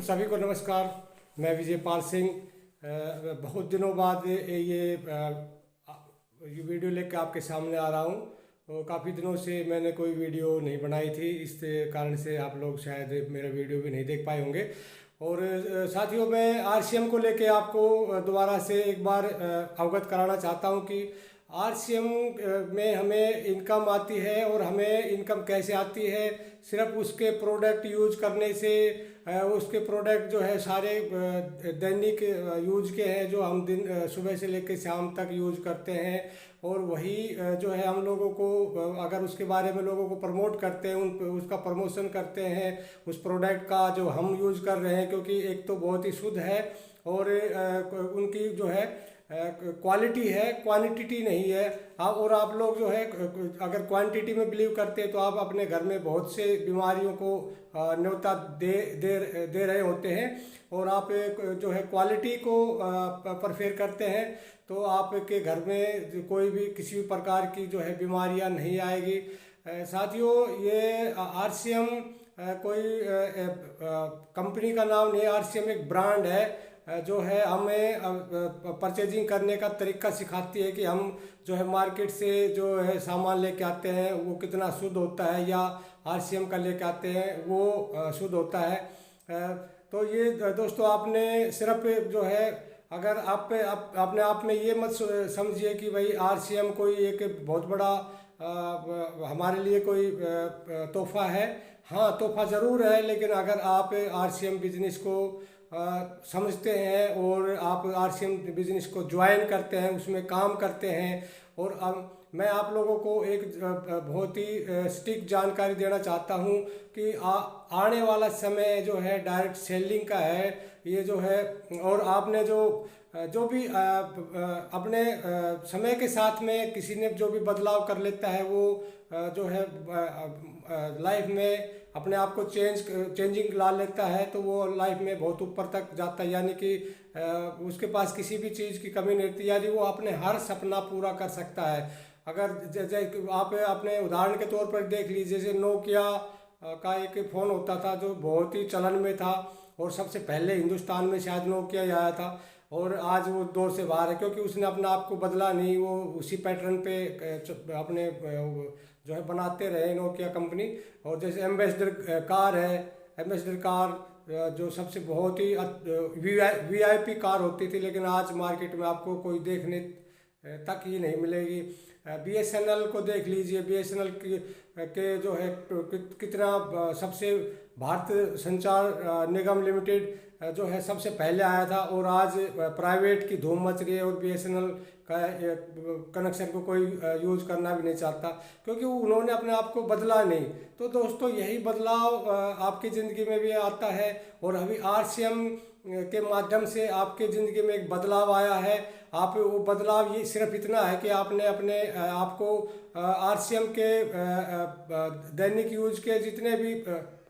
सभी को नमस्कार। मैं विजय पाल सिंह। बहुत दिनों बाद ये वीडियो लेकर आपके सामने आ रहा हूँ। काफ़ी दिनों से मैंने कोई वीडियो नहीं बनाई थी, इस कारण से आप लोग शायद मेरा वीडियो भी नहीं देख पाए होंगे। और साथियों, मैं आरसीएम को लेके आपको दोबारा से एक बार अवगत कराना चाहता हूँ कि आरसीएम में हमें इनकम आती है और हमें इनकम कैसे आती है। सिर्फ उसके प्रोडक्ट यूज करने से उसके प्रोडक्ट जो है सारे दैनिक यूज के हैं, जो हम दिन सुबह से लेकर शाम तक यूज करते हैं। और वही जो है हम लोगों को अगर उसके बारे में लोगों को प्रमोट करते हैं, उसका प्रमोशन करते हैं उस प्रोडक्ट का जो हम यूज कर रहे हैं, क्योंकि एक तो बहुत ही शुद्ध है और उनकी जो है क्वालिटी है, क्वांटिटी नहीं है। और आप लोग जो है अगर क्वांटिटी में बिलीव करते हैं तो आप अपने घर में बहुत से बीमारियों को न्योता दे दे दे रहे होते हैं। और आप जो है क्वालिटी को परफेर करते हैं तो आपके घर में कोई भी किसी भी प्रकार की जो है बीमारियां नहीं आएगी। साथियों, ये आरसीएम कोई कंपनी का नाम नहीं है। आरसीएम एक ब्रांड है जो है हमें परचेजिंग करने का तरीका सिखाती है कि हम जो है मार्केट से जो है सामान लेके आते हैं वो कितना शुद्ध होता है, या आरसीएम का लेके आते हैं वो शुद्ध होता है। तो ये दोस्तों, आपने सिर्फ जो है अगर अपने आप में ये मत समझिए कि भाई आरसीएम कोई एक बहुत बड़ा हमारे लिए कोई तोहफा है। हाँ, तोहफा ज़रूर है, लेकिन अगर आप आरसीएम बिजनेस को समझते हैं और आप आरसीएम बिजनेस को ज्वाइन करते हैं, उसमें काम करते हैं। और मैं आप लोगों को एक बहुत ही सटीक जानकारी देना चाहता हूं कि आने वाला समय जो है डायरेक्ट सेलिंग का है, ये जो है। और आपने जो भी अपने समय के साथ में किसी ने जो भी बदलाव कर लेता है वो जो है लाइफ में अपने आप को चेंजिंग ला लेता है, तो वो लाइफ में बहुत ऊपर तक जाता है। यानी कि उसके पास किसी भी चीज़ की कमी नहीं रहती, यानी वो अपने हर सपना पूरा कर सकता है। अगर आप अपने उदाहरण के तौर पर देख लीजिए, जैसे नोकिया का एक फ़ोन होता था जो बहुत ही चलन में था और सबसे पहले हिंदुस्तान में शायद नोकिया ही आया था। और आज वो दौर से बाहर है क्योंकि उसने अपना आप को बदला नहीं, वो उसी पैटर्न पे अपने जो है बनाते रहे नोकिया कंपनी। और जैसे एम्बेसडर कार है, एम्बेसडर कार जो सबसे बहुत ही वीआईपी कार होती थी, लेकिन आज मार्केट में आपको कोई देखने तक ही नहीं मिलेगी। बीएसएनएल को देख लीजिए, बीएसएनएल के जो है कितना सबसे भारत संचार निगम लिमिटेड जो है सबसे पहले आया था, और आज प्राइवेट की धूम मच रही है और बीएसएनएल का कनेक्शन को कोई यूज करना भी नहीं चाहता क्योंकि उन्होंने अपने आप को बदला नहीं। तो दोस्तों, यही बदलाव आपकी ज़िंदगी में भी आता है और अभी आरसीएम के माध्यम से आपके ज़िंदगी में एक बदलाव आया है। आप वो बदलाव ये सिर्फ इतना है कि आपने अपने आपको आरसीएम के दैनिक यूज के जितने भी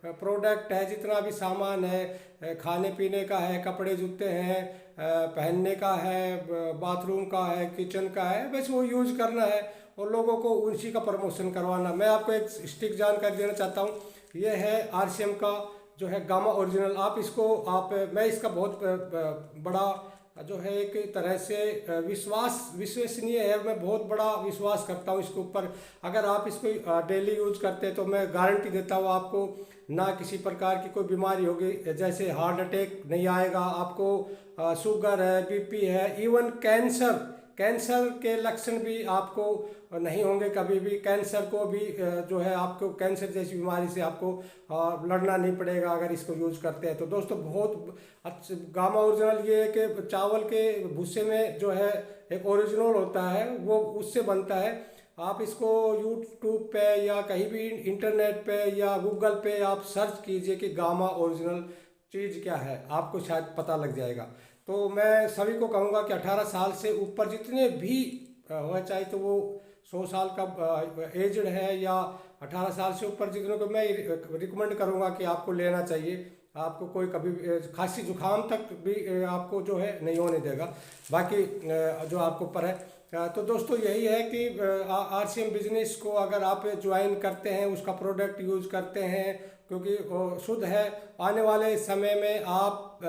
प्रोडक्ट है, जितना भी सामान है, खाने पीने का है, कपड़े जूते हैं, पहनने का है, बाथरूम का है, किचन का है, बस वो यूज करना है और लोगों को उसी का प्रमोशन करवाना। मैं आपको एक स्टिक जानकारी देना चाहता हूँ। ये है आरसीएम का जो है गामा ओरिजिनल। आप इसको मैं इसका बहुत बड़ा जो है एक तरह से विश्वसनीय है। मैं बहुत बड़ा विश्वास करता हूँ इसके ऊपर। अगर आप इसको डेली यूज करते हैं तो मैं गारंटी देता हूँ आपको ना किसी प्रकार की कोई बीमारी होगी, जैसे हार्ट अटैक नहीं आएगा आपको, शुगर है, बीपी है, इवन कैंसर के लक्षण भी आपको नहीं होंगे कभी भी। कैंसर को भी जो है आपको कैंसर जैसी बीमारी से आपको लड़ना नहीं पड़ेगा अगर इसको यूज करते हैं। तो दोस्तों, बहुत अच्छा गामा ओरिजिनल ये कि चावल के भूसे में जो है एक ओरिजिनल होता है, वो उससे बनता है। आप इसको यूट्यूब पे या कहीं भी इंटरनेट पे या गूगल पे आप सर्च कीजिए कि गामा ओरिजिनल चीज़ क्या है, आपको शायद पता लग जाएगा। तो मैं सभी को कहूँगा कि 18 साल से ऊपर जितने भी हो, चाहे तो वो 100 साल का एजड है या 18 साल से ऊपर, जितनों को मैं रिकमेंड करूँगा कि आपको लेना चाहिए। आपको कोई कभी खांसी जुकाम तक भी आपको जो है नहीं होने देगा, बाकी जो आपको ऊपर है। तो दोस्तों, यही है कि आरसीएम बिजनेस को अगर आप ज्वाइन करते हैं, उसका प्रोडक्ट यूज करते हैं क्योंकि वो शुद्ध है। आने वाले समय में आप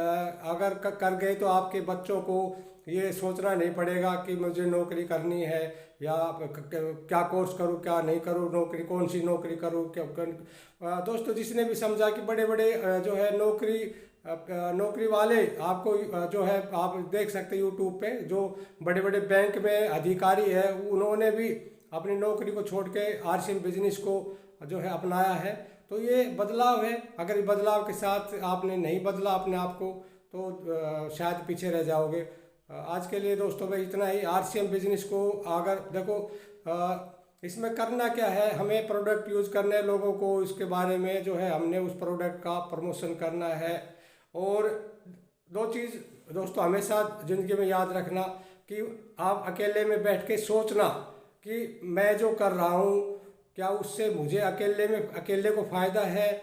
अगर कर गए तो आपके बच्चों को ये सोचना नहीं पड़ेगा कि मुझे नौकरी करनी है या क्या कोर्स करूं क्या नहीं करूं, नौकरी कौन सी नौकरी करूं क्या। दोस्तों जिसने भी समझा कि बड़े बड़े जो है नौकरी वाले आपको जो है आप देख सकते यूट्यूब पे, जो बड़े बड़े बैंक में अधिकारी है उन्होंने भी अपनी नौकरी को छोड़ के आरसीएम बिजनेस को जो है अपनाया है। तो ये बदलाव है, अगर इस बदलाव के साथ आपने नहीं बदला अपने आप को तो शायद पीछे रह जाओगे। आज के लिए दोस्तों भाई इतना ही। आरसीएम बिजनेस को अगर देखो इसमें करना क्या है, हमें प्रोडक्ट यूज़ करने लोगों को इसके बारे में जो है हमने उस प्रोडक्ट का प्रमोशन करना है। और दो चीज़ दोस्तों हमेशा ज़िंदगी में याद रखना कि आप अकेले में बैठ के सोचना कि मैं जो कर रहा हूँ क्या उससे मुझे अकेले को फ़ायदा है,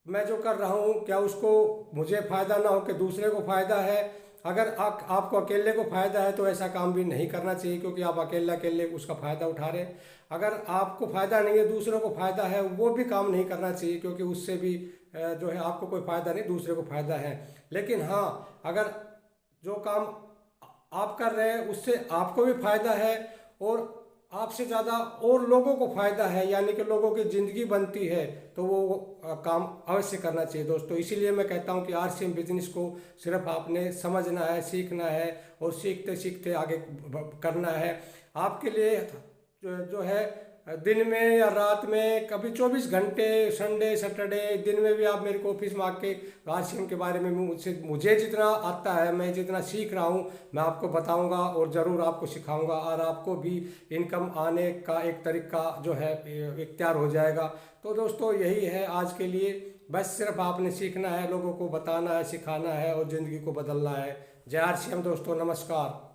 मैं जो कर रहा हूँ क्या उसको मुझे फ़ायदा ना हो कि दूसरे को फ़ायदा है। अगर आपको अकेले को फ़ायदा है तो ऐसा काम भी नहीं करना चाहिए, क्योंकि आप अकेले उसका फ़ायदा उठा रहे। अगर आपको फ़ायदा नहीं है दूसरों को फ़ायदा है वो भी काम नहीं करना चाहिए, क्योंकि उससे भी जो है आपको कोई फ़ायदा नहीं दूसरे को फ़ायदा है। लेकिन हाँ, अगर जो काम आप कर रहे हैं उससे आपको भी फ़ायदा है और आपसे ज़्यादा और लोगों को फ़ायदा है, यानी कि लोगों की ज़िंदगी बनती है, तो वो काम अवश्य करना चाहिए दोस्तों। इसीलिए मैं कहता हूँ कि आरसीएम बिजनेस को सिर्फ आपने समझना है, सीखना है और सीखते सीखते आगे करना है। आपके लिए जो है दिन में या रात में कभी 24 घंटे, संडे सैटरडे दिन में भी आप मेरे को ऑफिस में आके आरसीएम के बारे में मुझे जितना आता है, मैं जितना सीख रहा हूँ मैं आपको बताऊंगा और ज़रूर आपको सिखाऊंगा और आपको भी इनकम आने का एक तरीका जो है इख्तियार हो जाएगा। तो दोस्तों यही है आज के लिए, बस सिर्फ आपने सीखना है, लोगों को बताना है, सिखाना है और ज़िंदगी को बदलना है। जय आरसीएम दोस्तों, नमस्कार।